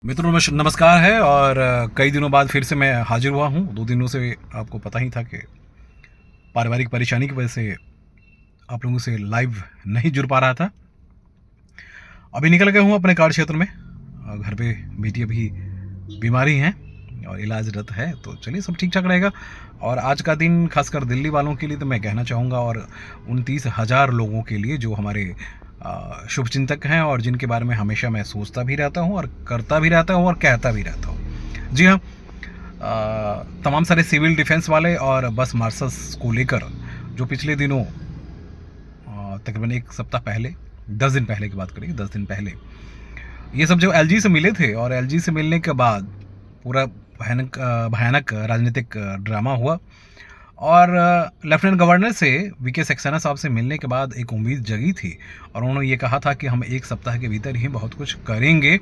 मित्रों नमस्कार है और कई दिनों बाद फिर से मैं हाजिर हुआ हूँ। 2 दिनों से आपको पता ही था कि पारिवारिक परेशानी की वजह से आप लोगों से लाइव नहीं जुड़ पा रहा था। अभी निकल गया हूँ अपने कार्य क्षेत्र में। घर पे बेटी अभी बीमारी हैं और इलाजरत है, तो चलिए सब ठीक-ठाक रहेगा। और आज का दिन खासकर दिल्ली वालों के लिए तो मैं कहना चाहूँगा, और 29,000 लोगों के लिए जो हमारे शुभचिंतक हैं और जिनके बारे में हमेशा मैं सोचता भी रहता हूँ और करता भी रहता हूँ और कहता भी रहता हूँ। जी हाँ, तमाम सारे सिविल डिफेंस वाले और बस मार्शल्स को लेकर जो पिछले दिनों तकरीबन 1 सप्ताह पहले, 10 दिन पहले की बात करें, 10 दिन पहले ये सब जो एलजी से मिले थे, और एलजी से मिलने के बाद पूरा भयानक भयानक राजनीतिक ड्रामा हुआ। और लेफ्टिनेंट गवर्नर से वीके सक्सेना साहब से मिलने के बाद एक उम्मीद जगी थी, और उन्होंने ये कहा था कि हम 1 सप्ताह के भीतर ही बहुत कुछ करेंगे।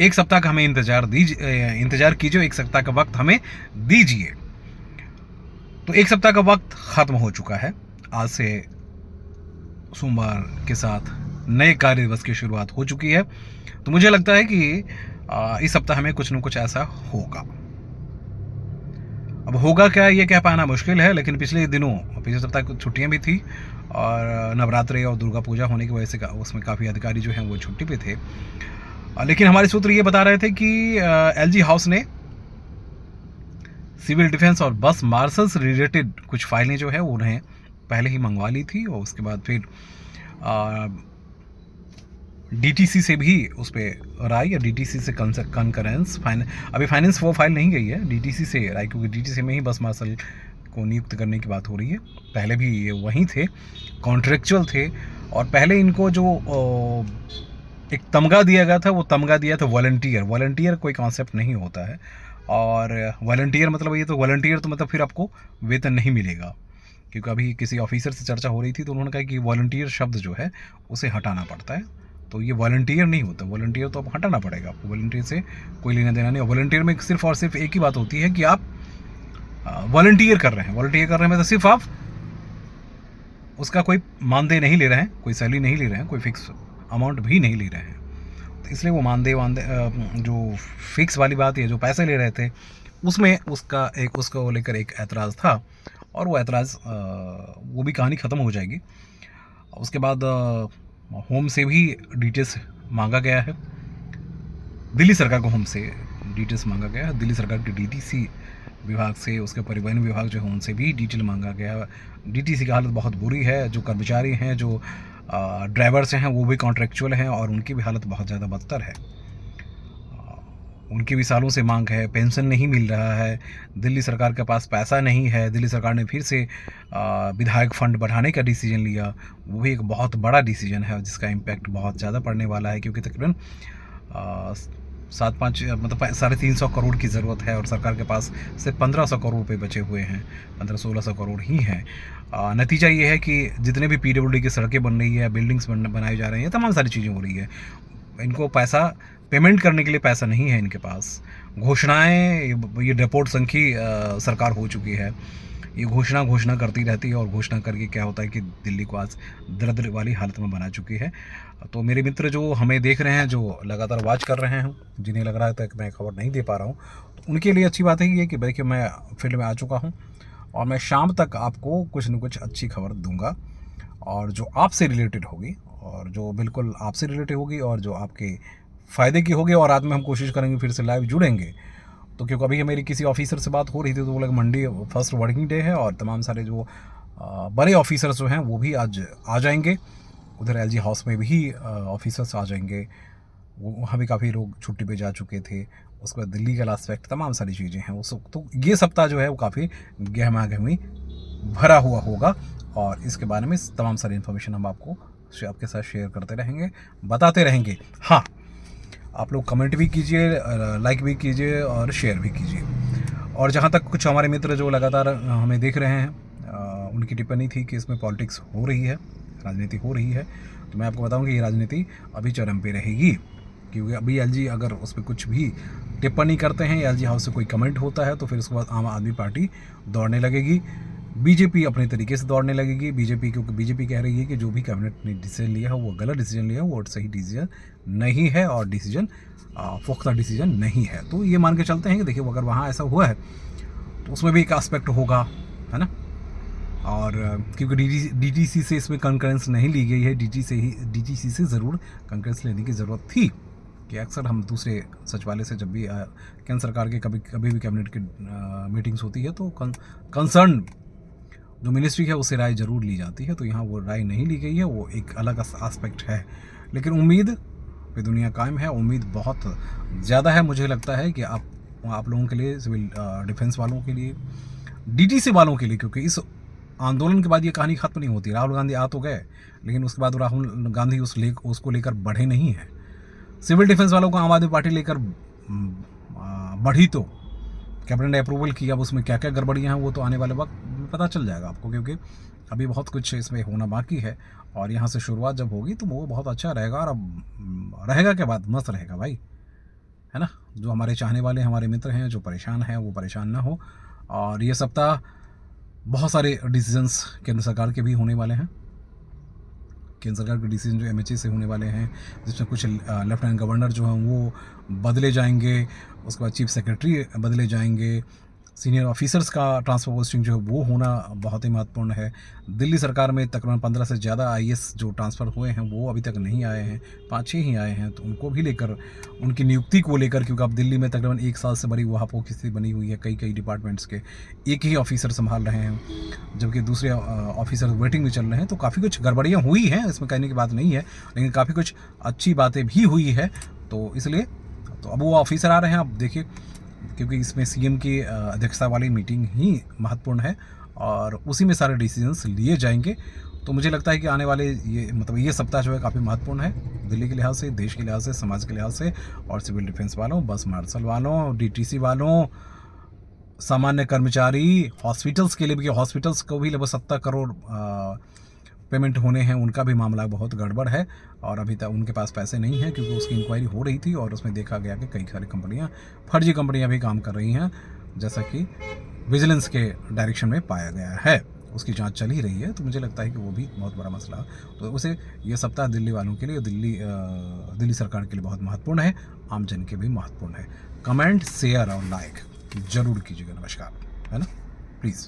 1 सप्ताह का हमें इंतजार कीजिए, 1 सप्ताह का वक्त हमें दीजिए। तो 1 सप्ताह का वक्त खत्म हो चुका है। आज से सोमवार के साथ नए कार्य दिवस की शुरुआत हो चुकी है। तो मुझे लगता है कि इस सप्ताह में कुछ न कुछ ऐसा होगा। अब होगा क्या ये कह पाना मुश्किल है, लेकिन पिछले सप्ताह कुछ छुट्टियां भी थी, और नवरात्रि और दुर्गा पूजा होने की वजह से उसमें काफ़ी अधिकारी जो हैं वो छुट्टी पे थे। लेकिन हमारे सूत्र ये बता रहे थे कि एलजी हाउस ने सिविल डिफेंस और बस मार्शल से रिलेटेड कुछ फाइलें जो है उन्हें पहले ही मंगवा ली थी, और उसके बाद फिर डीटीसी से भी उस पर राय, या डीटीसी से कंकरेंस अभी फाइनेंस वो फाइल नहीं गई है, डीटीसी से राय, क्योंकि डीटीसी में ही बस मार्शल को नियुक्त करने की बात हो रही है। पहले भी ये वहीं थे, कॉन्ट्रेक्चुअल थे, और पहले इनको जो एक तमगा दिया गया था, वो तमगा दिया था वॉलंटियर कोई कॉन्सेप्ट नहीं होता है। और वॉलंटियर मतलब ये तो वॉलंटियर तो मतलब फिर आपको वेतन नहीं मिलेगा, क्योंकि अभी किसी ऑफिसर से चर्चा हो रही थी तो उन्होंने कहा कि वॉलंटियर शब्द जो है उसे हटाना पड़ता है। तो ये वॉलंटियर नहीं होता, वॉलंटियर तो आप हटाना पड़ेगा आपको, वॉलंटियर से कोई लेना देना नहीं। वॉलंटियर में सिर्फ और सिर्फ एक ही बात होती है कि आप वॉलंटियर कर रहे हैं मतलब सिर्फ आप उसका कोई मानदेय नहीं ले रहे हैं, कोई सैलरी नहीं ले रहे हैं, कोई फिक्स अमाउंट भी नहीं ले रहे हैं। तो इसलिए वो मानदेय जो फिक्स वाली बात है, जो पैसे ले रहे थे, उसमें उसको लेकर एक ऐतराज़ था, और वो ऐतराज़ वो भी कहानी ख़त्म हो जाएगी। उसके बाद होम से भी डिटेल्स मांगा गया है, दिल्ली सरकार को होम से डिटेल्स मांगा गया है, दिल्ली सरकार के डीटीसी विभाग से, उसके परिवहन विभाग जो है उनसे भी डिटेल मांगा गया है। डीटीसी की हालत बहुत बुरी है, जो कर्मचारी हैं, जो ड्राइवर्स हैं, वो भी कॉन्ट्रेक्चुअल हैं, और उनकी भी हालत बहुत ज़्यादा बदतर है। उनकी भी सालों से मांग है, पेंशन नहीं मिल रहा है, दिल्ली सरकार के पास पैसा नहीं है। दिल्ली सरकार ने फिर से विधायक फंड बढ़ाने का डिसीजन लिया, वो भी एक बहुत बड़ा डिसीजन है जिसका इम्पैक्ट बहुत ज़्यादा पड़ने वाला है, क्योंकि तकरीबन 7-5 मतलब 350 करोड़ की ज़रूरत है, और सरकार के पास सिर्फ 1500 करोड़ रुपये बचे हुए हैं, 1500-1600 करोड़ ही हैं। नतीजा ये है कि जितने भी पीडब्ल्यूडी की सड़कें बन रही है, बिल्डिंग्स बनाई जा रही हैं, तमाम सारी चीज़ें हो रही है, इनको पैसा पेमेंट करने के लिए पैसा नहीं है इनके पास। घोषणाएं, ये रिपोर्ट संखी सरकार हो चुकी है, ये घोषणा करती रहती है, और घोषणा करके क्या होता है कि दिल्ली को आज दरिद्र वाली हालत में बना चुकी है। तो मेरे मित्र जो हमें देख रहे हैं, जो लगातार वॉच कर रहे हैं, जिन्हें लग रहा था कि मैं खबर नहीं दे पा रहा हूँ, तो उनके लिए अच्छी बात है ये कि देखिए मैं फील्ड में आ चुका हूँ, और मैं शाम तक आपको कुछ न कुछ अच्छी खबर दूंगा, और जो आपसे रिलेटेड होगी, और जो बिल्कुल आपसे रिलेटेड होगी, और जो आपके फ़ायदे की होगी। और रात में हम कोशिश करेंगे फिर से लाइव जुड़ेंगे। तो क्योंकि अभी मेरी किसी ऑफिसर से बात हो रही थी, तो वो लोग मंडे फर्स्ट वर्किंग डे है, और तमाम सारे जो बड़े ऑफिसर्स जो हैं वो भी आज आ जाएंगे। उधर एलजी हाउस में भी ऑफिसर्स आ जाएंगे, वहाँ भी काफ़ी लोग छुट्टी पे जा चुके थे। उसके बाद दिल्ली का लास्ट फैक्ट, तमाम सारी चीज़ें हैं उस। तो ये सप्ताह जो है वो काफ़ी गहमा गहमी भरा हुआ होगा, और इसके बारे में तमाम सारी इन्फॉर्मेशन हम आपके साथ शेयर करते रहेंगे, बताते रहेंगे। हाँ, आप लोग कमेंट भी कीजिए, लाइक भी कीजिए, और शेयर भी कीजिए। और जहाँ तक कुछ हमारे मित्र जो लगातार हमें देख रहे हैं, उनकी टिप्पणी थी कि इसमें पॉलिटिक्स हो रही है, राजनीति हो रही है, तो मैं आपको बताऊं कि ये राजनीति अभी चरम पे रहेगी, क्योंकि अभी एलजी अगर उस पर कुछ भी टिप्पणी करते हैं, या एलजी हाउस से कोई कमेंट होता है, तो फिर उसके बाद आम आदमी पार्टी दौड़ने लगेगी। बीजेपी अपने तरीके से दौड़ने लगेगी। बीजेपी, क्योंकि बीजेपी कह रही है कि जो भी कैबिनेट ने डिसीजन लिया है वो गलत डिसीजन लिया है, वो सही डिसीजन नहीं है और डिसीजन पुख्ता डिसीजन नहीं है। तो ये मान के चलते हैं कि देखिए अगर वहाँ ऐसा हुआ है तो उसमें भी एक एस्पेक्ट होगा, है ना। और क्योंकि डीटीसी से इसमें कंकरेंस नहीं ली गई है, डीटीसी से ज़रूर कंकरेंस लेने की ज़रूरत थी कि अक्सर हम दूसरे सचिवालय से जब भी केंद्र सरकार के कभी भी कैबिनेट की मीटिंग्स होती है तो कंसर्न जो मिनिस्ट्री है उससे राय ज़रूर ली जाती है। तो यहाँ वो राय नहीं ली गई है, वो एक अलग एस्पेक्ट है। लेकिन उम्मीद पे दुनिया कायम है, उम्मीद बहुत ज़्यादा है। मुझे लगता है कि आप लोगों के लिए, सिविल डिफेंस वालों के लिए, डीटीसी वालों के लिए, क्योंकि इस आंदोलन के बाद ये कहानी खत्म नहीं होती। राहुल गांधी आ तो गए, लेकिन उसके बाद राहुल गांधी उसको लेकर बढ़े नहीं हैं। सिविल डिफेंस वालों को आम आदमी पार्टी लेकर बढ़ी तो कैबिनेट ने अप्रूवल किया। अब उसमें क्या क्या गड़बड़ियाँ हैं वो तो आने वाले वक्त पता चल जाएगा आपको, क्योंकि अभी बहुत कुछ इसमें होना बाकी है। और यहाँ से शुरुआत जब होगी तो वो बहुत अच्छा रहेगा। और अब रहेगा क्या बात, मस्त रहेगा भाई, है ना। जो हमारे चाहने वाले हमारे मित्र हैं, जो परेशान हैं, वो परेशान ना हो। और ये सप्ताह बहुत सारे डिसीजंस केंद्र सरकार के भी होने वाले हैं। केंद्र सरकार के डिसीजन जो एमएचए से होने वाले हैं, जिसमें कुछ लेफ्टिनेंट गवर्नर जो हैं वो बदले जाएंगे, उसके बाद चीफ सेक्रेटरी बदले जाएंगे, सीनियर ऑफिसर्स का ट्रांसफर पोस्टिंग जो है वो होना बहुत ही महत्वपूर्ण है। दिल्ली सरकार में तकरीबन 15 से ज़्यादा आईएएस जो ट्रांसफ़र हुए हैं वो अभी तक नहीं आए हैं, 5-6 ही आए हैं। तो उनको भी लेकर, उनकी नियुक्ति को लेकर, क्योंकि अब दिल्ली में तकरीबन 1 साल से बड़ी वहापों की स्थिति बनी हुई है। कई डिपार्टमेंट्स के एक ही ऑफिसर संभाल रहे हैं, जबकि दूसरे ऑफिसर वेटिंग में चल रहे हैं। तो काफ़ी कुछ गड़बड़ियाँ हुई हैं, इसमें कहने की बात नहीं है, लेकिन काफ़ी कुछ अच्छी बातें भी हुई है। तो इसलिए तो अब वो ऑफिसर आ रहे हैं। अब देखिए, क्योंकि इसमें सीएम की अध्यक्षता वाली मीटिंग ही महत्वपूर्ण है और उसी में सारे डिसीजंस लिए जाएंगे। तो मुझे लगता है कि आने वाले ये सप्ताह जो है काफ़ी महत्वपूर्ण है, दिल्ली के लिहाज से, देश के लिहाज से, समाज के लिहाज से। और सिविल डिफेंस वालों, बस मार्शल वालों, डीटीसी वालों, सामान्य कर्मचारी, हॉस्पिटल्स के लिए भी, हॉस्पिटल्स को भी लगभग 70 करोड़ पेमेंट होने हैं, उनका भी मामला बहुत गड़बड़ है। और अभी तक उनके पास पैसे नहीं हैं, क्योंकि उसकी इंक्वायरी हो रही थी और उसमें देखा गया कि कई सारी कंपनियां, फर्जी कंपनियां भी काम कर रही हैं, जैसा कि विजिलेंस के डायरेक्शन में पाया गया है। उसकी जांच चल ही रही है। तो मुझे लगता है कि वो भी बहुत बड़ा मसला। तो उसे ये सप्ताह दिल्ली वालों के लिए, दिल्ली सरकार के लिए बहुत महत्वपूर्ण है, आम जन के भी महत्वपूर्ण है। कमेंट, शेयर और लाइक जरूर कीजिएगा। नमस्कार, है ना, प्लीज़।